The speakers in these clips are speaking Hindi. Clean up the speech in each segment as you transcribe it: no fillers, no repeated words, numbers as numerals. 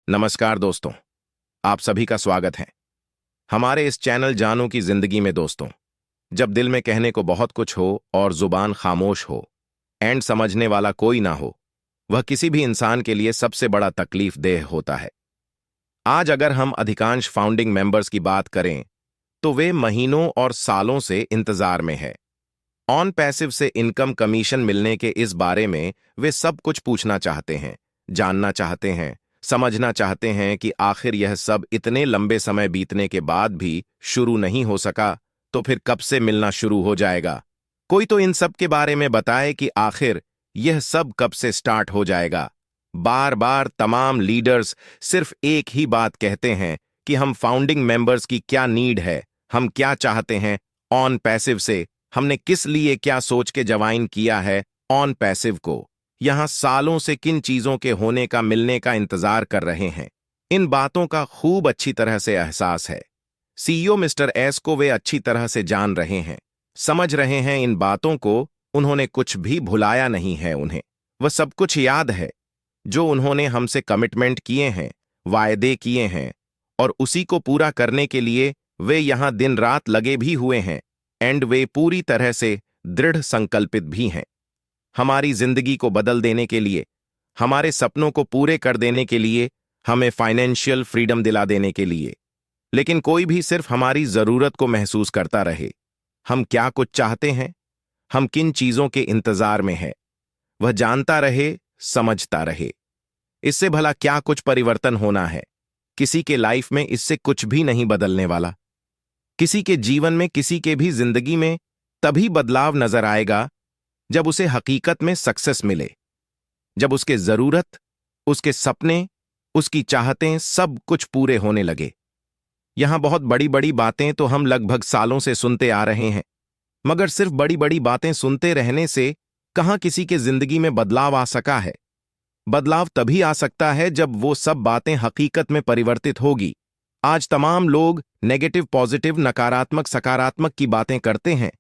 नमस्कार दोस्तों, आप सभी का स्वागत है हमारे इस चैनल जानू की जिंदगी में। दोस्तों, जब दिल में कहने को बहुत कुछ हो और जुबान खामोश हो, एंड समझने वाला कोई ना हो, वह किसी भी इंसान के लिए सबसे बड़ा तकलीफ देह होता है। आज अगर हम अधिकांश फाउंडिंग मेंबर्स की बात करें तो वे महीनों और सालों से इंतजार में है। ऑन पैसिव से इनकम कमीशन मिलने के इस बारे में वे सब कुछ पूछना चाहते हैं, जानना चाहते हैं, समझना चाहते हैं कि आखिर यह सब इतने लंबे समय बीतने के बाद भी शुरू नहीं हो सका तो फिर कब से मिलना शुरू हो जाएगा। कोई तो इन सब के बारे में बताए कि आखिर यह सब कब से स्टार्ट हो जाएगा। बार बार तमाम लीडर्स सिर्फ एक ही बात कहते हैं कि हम फाउंडिंग मेंबर्स की क्या नीड है, हम क्या चाहते हैं ऑन पैसिव से, हमने किस लिए क्या सोच के ज्वाइन किया है ऑन पैसिव को, यहां सालों से किन चीजों के होने का मिलने का इंतजार कर रहे हैं। इन बातों का खूब अच्छी तरह से एहसास है। सीईओ मिस्टर एस को वे अच्छी तरह से जान रहे हैं, समझ रहे हैं इन बातों को। उन्होंने कुछ भी भुलाया नहीं है, उन्हें वह सब कुछ याद है जो उन्होंने हमसे कमिटमेंट किए हैं, वायदे किए हैं, और उसी को पूरा करने के लिए वे यहां दिन रात लगे भी हुए हैं। एंड वे पूरी तरह से दृढ़ संकल्पित भी हैं, हमारी जिंदगी को बदल देने के लिए, हमारे सपनों को पूरे कर देने के लिए, हमें फाइनेंशियल फ्रीडम दिला देने के लिए। लेकिन कोई भी सिर्फ हमारी जरूरत को महसूस करता रहे, हम क्या कुछ चाहते हैं, हम किन चीजों के इंतजार में है, वह जानता रहे, समझता रहे। इससे भला क्या कुछ परिवर्तन होना है? किसी के लाइफ में इससे कुछ भी नहीं बदलने वाला। किसी के जीवन में, किसी के भी जिंदगी में तभी बदलाव नजर आएगा जब उसे हकीकत में सक्सेस मिले, जब उसके जरूरत, उसके सपने, उसकी चाहतें सब कुछ पूरे होने लगे। यहां बहुत बड़ी बड़ी बातें तो हम लगभग सालों से सुनते आ रहे हैं, मगर सिर्फ बड़ी बड़ी बातें सुनते रहने से कहां किसी के जिंदगी में बदलाव आ सका है। बदलाव तभी आ सकता है जब वो सब बातें हकीकत में परिवर्तित होगी। आज तमाम लोग नेगेटिव पॉजिटिव, नकारात्मक सकारात्मक की बातें करते हैं,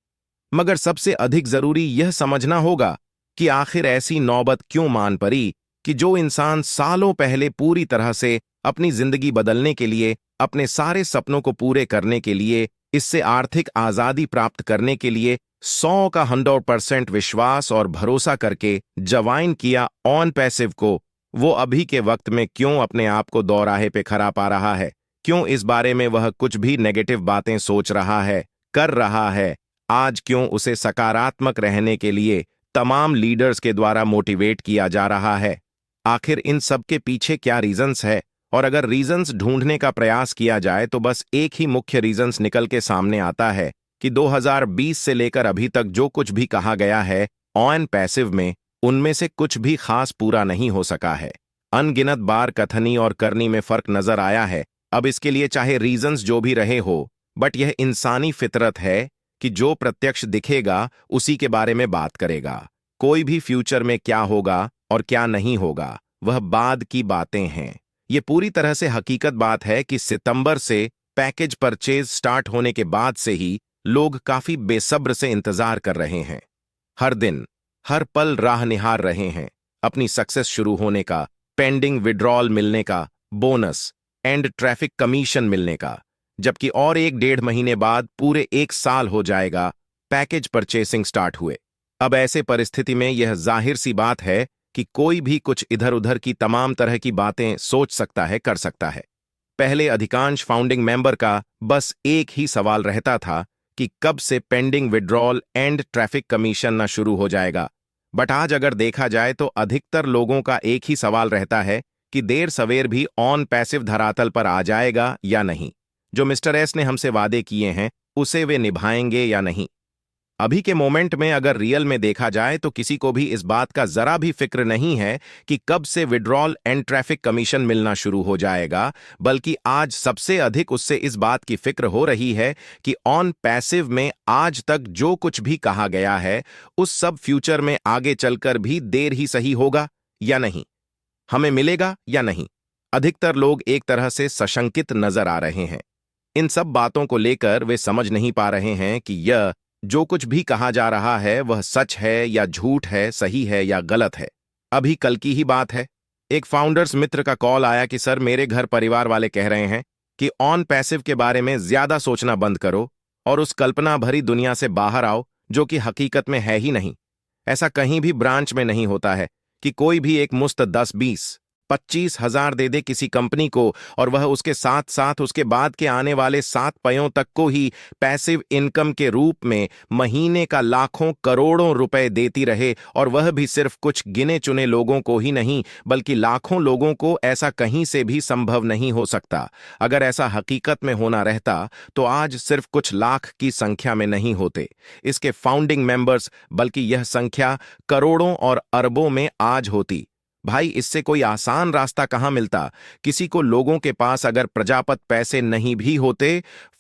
मगर सबसे अधिक जरूरी यह समझना होगा कि आखिर ऐसी नौबत क्यों मान पड़ी कि जो इंसान सालों पहले पूरी तरह से अपनी जिंदगी बदलने के लिए, अपने सारे सपनों को पूरे करने के लिए, इससे आर्थिक आजादी प्राप्त करने के लिए 100 का 100% विश्वास और भरोसा करके ज्वाइन किया ऑन पैसिव को, वो अभी के वक्त में क्यों अपने आप को दोराहे पे खड़ा पा रहा है? क्यों इस बारे में वह कुछ भी नेगेटिव बातें सोच रहा है, कर रहा है? आज क्यों उसे सकारात्मक रहने के लिए तमाम लीडर्स के द्वारा मोटिवेट किया जा रहा है? आखिर इन सब के पीछे क्या रीजंस है? और अगर रीजंस ढूंढने का प्रयास किया जाए तो बस एक ही मुख्य रीजंस निकल के सामने आता है कि 2020 से लेकर अभी तक जो कुछ भी कहा गया है ऑन पैसिव में, उनमें से कुछ भी खास पूरा नहीं हो सका है। अनगिनत बार कथनी और करनी में फर्क नजर आया है। अब इसके लिए चाहे रीजंस जो भी रहे हो, बट यह इंसानी फितरत है कि जो प्रत्यक्ष दिखेगा उसी के बारे में बात करेगा। कोई भी फ्यूचर में क्या होगा और क्या नहीं होगा वह बाद की बातें हैं। ये पूरी तरह से हकीकत बात है कि सितंबर से पैकेज परचेज स्टार्ट होने के बाद से ही लोग काफी बेसब्र से इंतजार कर रहे हैं। हर दिन, हर पल राह निहार रहे हैं अपनी सक्सेस शुरू होने का, पेंडिंग विड्रॉल मिलने का, बोनस एंड ट्रैफिक कमीशन मिलने का। जबकि और 1-1.5 महीने बाद पूरे 1 साल हो जाएगा पैकेज परचेसिंग स्टार्ट हुए। अब ऐसे परिस्थिति में यह जाहिर सी बात है कि कोई भी कुछ इधर उधर की तमाम तरह की बातें सोच सकता है, कर सकता है। पहले अधिकांश फाउंडिंग मेंबर का बस एक ही सवाल रहता था कि कब से pending withdrawal and traffic commission न शुरू हो जाएगा। बट आज अगर देखा जाए तो अधिकतर लोगों का एक ही सवाल रहता है कि देर सवेर भी ऑन पैसिव धरातल पर आ जाएगा या नहीं। जो मिस्टर एस ने हमसे वादे किए हैं उसे वे निभाएंगे या नहीं। अभी के मोमेंट में अगर रियल में देखा जाए तो किसी को भी इस बात का जरा भी फिक्र नहीं है कि कब से विड्रॉल एंड ट्रैफिक कमीशन मिलना शुरू हो जाएगा, बल्कि आज सबसे अधिक उससे इस बात की फिक्र हो रही है कि ऑन पैसिव में आज तक जो कुछ भी कहा गया है उस सब फ्यूचर में आगे चलकर भी देर ही सही होगा या नहीं, हमें मिलेगा या नहीं। अधिकतर लोग एक तरह से सशंकित नजर आ रहे हैं। इन सब बातों को लेकर वे समझ नहीं पा रहे हैं कि यह जो कुछ भी कहा जा रहा है वह सच है या झूठ है, सही है या गलत है। अभी कल की ही बात है, एक फाउंडर्स मित्र का कॉल आया कि सर मेरे घर परिवार वाले कह रहे हैं कि ऑन पैसिव के बारे में ज्यादा सोचना बंद करो और उस कल्पना भरी दुनिया से बाहर आओ जो कि हकीकत में है ही नहीं। ऐसा कहीं भी ब्रांच में नहीं होता है कि कोई भी एक मुश्त 10-20-25 हज़ार दे दे किसी कंपनी को और वह उसके साथ साथ उसके बाद के आने वाले 7 पयों तक को ही पैसिव इनकम के रूप में महीने का लाखों करोड़ों रुपए देती रहे, और वह भी सिर्फ कुछ गिने चुने लोगों को ही नहीं बल्कि लाखों लोगों को। ऐसा कहीं से भी संभव नहीं हो सकता। अगर ऐसा हकीकत में होना रहता तो आज सिर्फ कुछ लाख की संख्या में नहीं होते इसके फाउंडिंग मेंबर्स, बल्कि यह संख्या करोड़ों और अरबों में आज होती। भाई, इससे कोई आसान रास्ता कहां मिलता किसी को। लोगों के पास अगर प्रजापत पैसे नहीं भी होते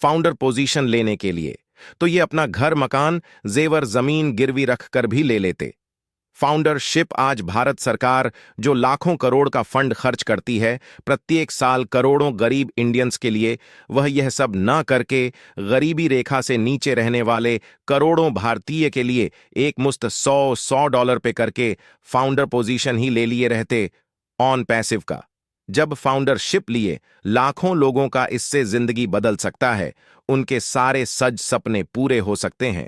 फाउंडर पोजीशन लेने के लिए, तो ये अपना घर मकान जेवर जमीन गिरवी रखकर भी ले लेते। फाउंडरशिप आज भारत सरकार जो लाखों करोड़ का फंड खर्च करती है प्रत्येक साल करोड़ों गरीब इंडियंस के लिए, वह यह सब न करके गरीबी रेखा से नीचे रहने वाले करोड़ों भारतीय के लिए एक मुश्त 100 डॉलर पे करके फाउंडर पोजीशन ही ले लिए रहते ऑन पैसिव का। जब फाउंडरशिप लिए लाखों लोगों का इससे जिंदगी बदल सकता है, उनके सारे सज सपने पूरे हो सकते हैं,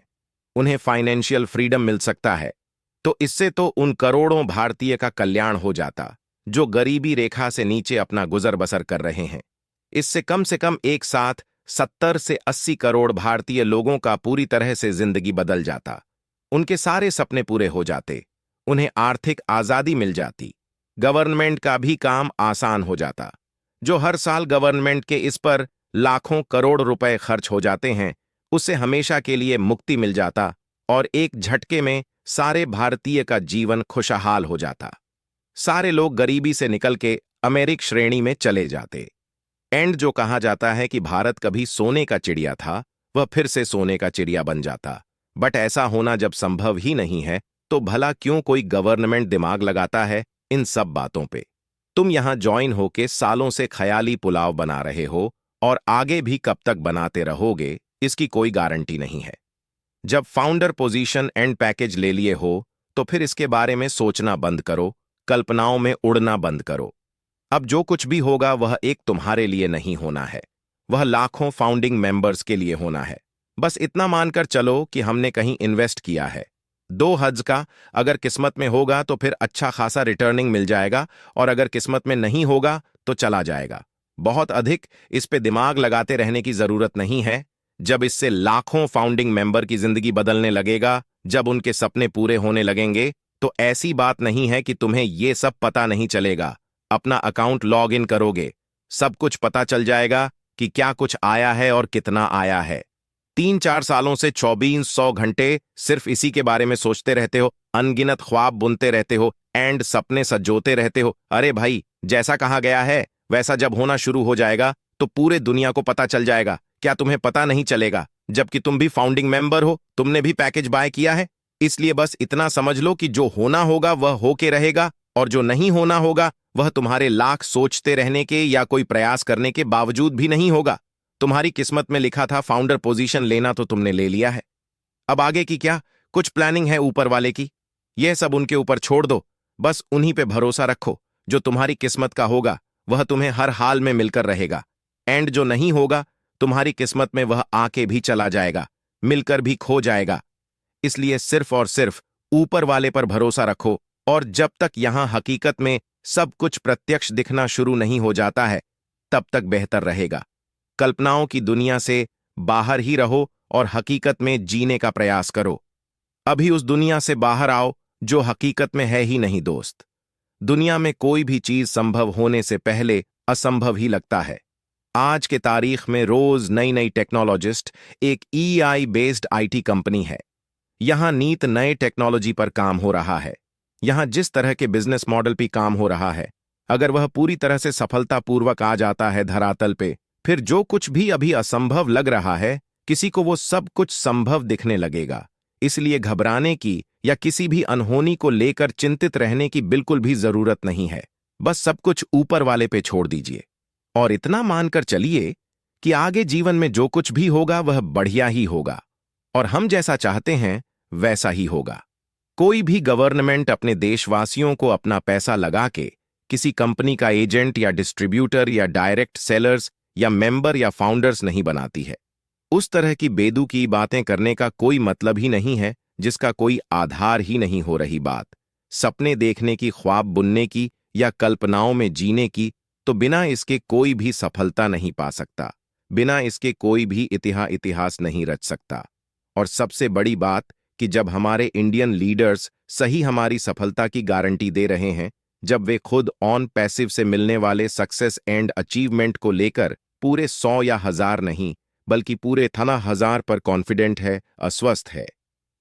उन्हें फाइनेंशियल फ्रीडम मिल सकता है, तो इससे तो उन करोड़ों भारतीय का कल्याण हो जाता जो गरीबी रेखा से नीचे अपना गुजर बसर कर रहे हैं। इससे कम से कम एक साथ 70 से 80 करोड़ भारतीय लोगों का पूरी तरह से जिंदगी बदल जाता, उनके सारे सपने पूरे हो जाते, उन्हें आर्थिक आजादी मिल जाती, गवर्नमेंट का भी काम आसान हो जाता। जो हर साल गवर्नमेंट के इस पर लाखों करोड़ रुपए खर्च हो जाते हैं, उससे हमेशा के लिए मुक्ति मिल जाता और एक झटके में सारे भारतीय का जीवन खुशहाल हो जाता। सारे लोग गरीबी से निकल के अमेरिक श्रेणी में चले जाते। एंड जो कहा जाता है कि भारत कभी सोने का चिड़िया था, वह फिर से सोने का चिड़िया बन जाता। बट ऐसा होना जब संभव ही नहीं है, तो भला क्यों कोई गवर्नमेंट दिमाग लगाता है इन सब बातों पे। तुम यहां ज्वाइन होके सालों से ख्याली पुलाव बना रहे हो और आगे भी कब तक बनाते रहोगे इसकी कोई गारंटी नहीं है। जब फाउंडर पोजीशन एंड पैकेज ले लिए हो तो फिर इसके बारे में सोचना बंद करो, कल्पनाओं में उड़ना बंद करो। अब जो कुछ भी होगा वह एक तुम्हारे लिए नहीं होना है, वह लाखों फाउंडिंग मेंबर्स के लिए होना है। बस इतना मानकर चलो कि हमने कहीं इन्वेस्ट किया है 2 हज का, अगर किस्मत में होगा तो फिर अच्छा खासा रिटर्निंग मिल जाएगा, और अगर किस्मत में नहीं होगा तो चला जाएगा। बहुत अधिक इस पे दिमाग लगाते रहने की जरूरत नहीं है। जब इससे लाखों फाउंडिंग मेंबर की जिंदगी बदलने लगेगा, जब उनके सपने पूरे होने लगेंगे, तो ऐसी बात नहीं है कि तुम्हें ये सब पता नहीं चलेगा। अपना अकाउंट लॉग इन करोगे, सब कुछ पता चल जाएगा कि क्या कुछ आया है और कितना आया है। 3-4 सालों से 2400 घंटे सिर्फ इसी के बारे में सोचते रहते हो, अनगिनत ख्वाब बुनते रहते हो एंड सपने सजोते रहते हो। अरे भाई, जैसा कहा गया है वैसा जब होना शुरू हो जाएगा तो पूरे दुनिया को पता चल जाएगा। क्या तुम्हें पता नहीं चलेगा? जबकि तुम भी फाउंडिंग मेंबर हो, तुमने भी पैकेज बाय किया है। इसलिए बस इतना समझ लो कि जो होना होगा वह होके रहेगा, और जो नहीं होना होगा वह तुम्हारे लाख सोचते रहने के या कोई प्रयास करने के बावजूद भी नहीं होगा। तुम्हारी किस्मत में लिखा था फाउंडर पोजीशन लेना, तो तुमने ले लिया है। अब आगे की क्या कुछ प्लानिंग है ऊपर वाले की, यह सब उनके ऊपर छोड़ दो। बस उन्हीं पे भरोसा रखो। जो तुम्हारी किस्मत का होगा वह तुम्हें हर हाल में मिलकर रहेगा, एंड जो नहीं होगा तुम्हारी किस्मत में वह आके भी चला जाएगा, मिलकर भी खो जाएगा। इसलिए सिर्फ और सिर्फ ऊपर वाले पर भरोसा रखो, और जब तक यहां हकीकत में सब कुछ प्रत्यक्ष दिखना शुरू नहीं हो जाता है तब तक बेहतर रहेगा। कल्पनाओं की दुनिया से बाहर ही रहो और हकीकत में जीने का प्रयास करो। अभी उस दुनिया से बाहर आओ जो हकीकत में है ही नहीं दोस्त। दुनिया में कोई भी चीज संभव होने से पहले असंभव ही लगता है। आज के तारीख में रोज नई नई टेक्नोलॉजिस्ट एक ईआई बेस्ड आईटी कंपनी है। यहां नीत नए टेक्नोलॉजी पर काम हो रहा है। यहां जिस तरह के बिजनेस मॉडल पे काम हो रहा है, अगर वह पूरी तरह से सफलतापूर्वक आ जाता है धरातल पे, फिर जो कुछ भी अभी असंभव लग रहा है किसी को वो सब कुछ संभव दिखने लगेगा। इसलिए घबराने की या किसी भी अनहोनी को लेकर चिंतित रहने की बिल्कुल भी जरूरत नहीं है। बस सब कुछ ऊपर वाले पे छोड़ दीजिए और इतना मानकर चलिए कि आगे जीवन में जो कुछ भी होगा वह बढ़िया ही होगा, और हम जैसा चाहते हैं वैसा ही होगा। कोई भी गवर्नमेंट अपने देशवासियों को अपना पैसा लगा के किसी कंपनी का एजेंट या डिस्ट्रीब्यूटर या डायरेक्ट सेलर्स या मेंबर या फाउंडर्स नहीं बनाती है। उस तरह की बेदू की बातें करने का कोई मतलब ही नहीं है जिसका कोई आधार ही नहीं हो। रही बात सपने देखने की, ख्वाब बुनने की या कल्पनाओं में जीने की, तो बिना इसके कोई भी सफलता नहीं पा सकता, बिना इसके कोई भी इतिहास नहीं रच सकता। और सबसे बड़ी बात कि जब हमारे इंडियन लीडर्स सही हमारी सफलता की गारंटी दे रहे हैं, जब वे खुद ऑन पैसिव से मिलने वाले सक्सेस एंड अचीवमेंट को लेकर पूरे 100 या 1000 नहीं बल्कि पूरे 1000 पर कॉन्फिडेंट है, अस्वस्थ है,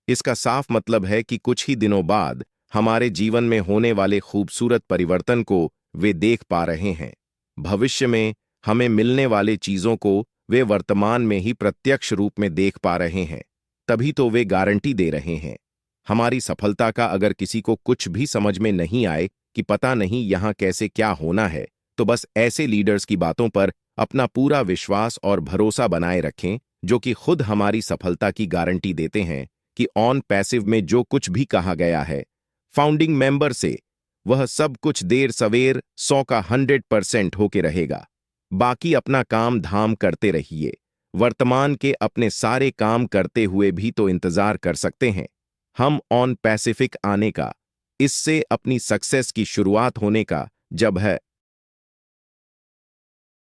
इसका साफ मतलब है कि कुछ ही दिनों बाद हमारे जीवन में होने वाले खूबसूरत परिवर्तन को वे देख पा रहे हैं। भविष्य में हमें मिलने वाले चीजों को वे वर्तमान में ही प्रत्यक्ष रूप में देख पा रहे हैं, तभी तो वे गारंटी दे रहे हैं। हमारी सफलता का अगर किसी को कुछ भी समझ में नहीं आए कि पता नहीं यहां कैसे क्या होना है, तो बस ऐसे लीडर्स की बातों पर अपना पूरा विश्वास और भरोसा बनाए रखें जो कि खुद हमारी सफलता की गारंटी देते हैं कि ऑन पैसिव में जो कुछ भी कहा गया है फाउंडिंग मेंबर से, वह सब कुछ देर सवेर 100 का 100% होके रहेगा। बाकी अपना काम धाम करते रहिए। वर्तमान के अपने सारे काम करते हुए भी तो इंतजार कर सकते हैं हम ऑन पैसिफिक आने का, इससे अपनी सक्सेस की शुरुआत होने का, जब है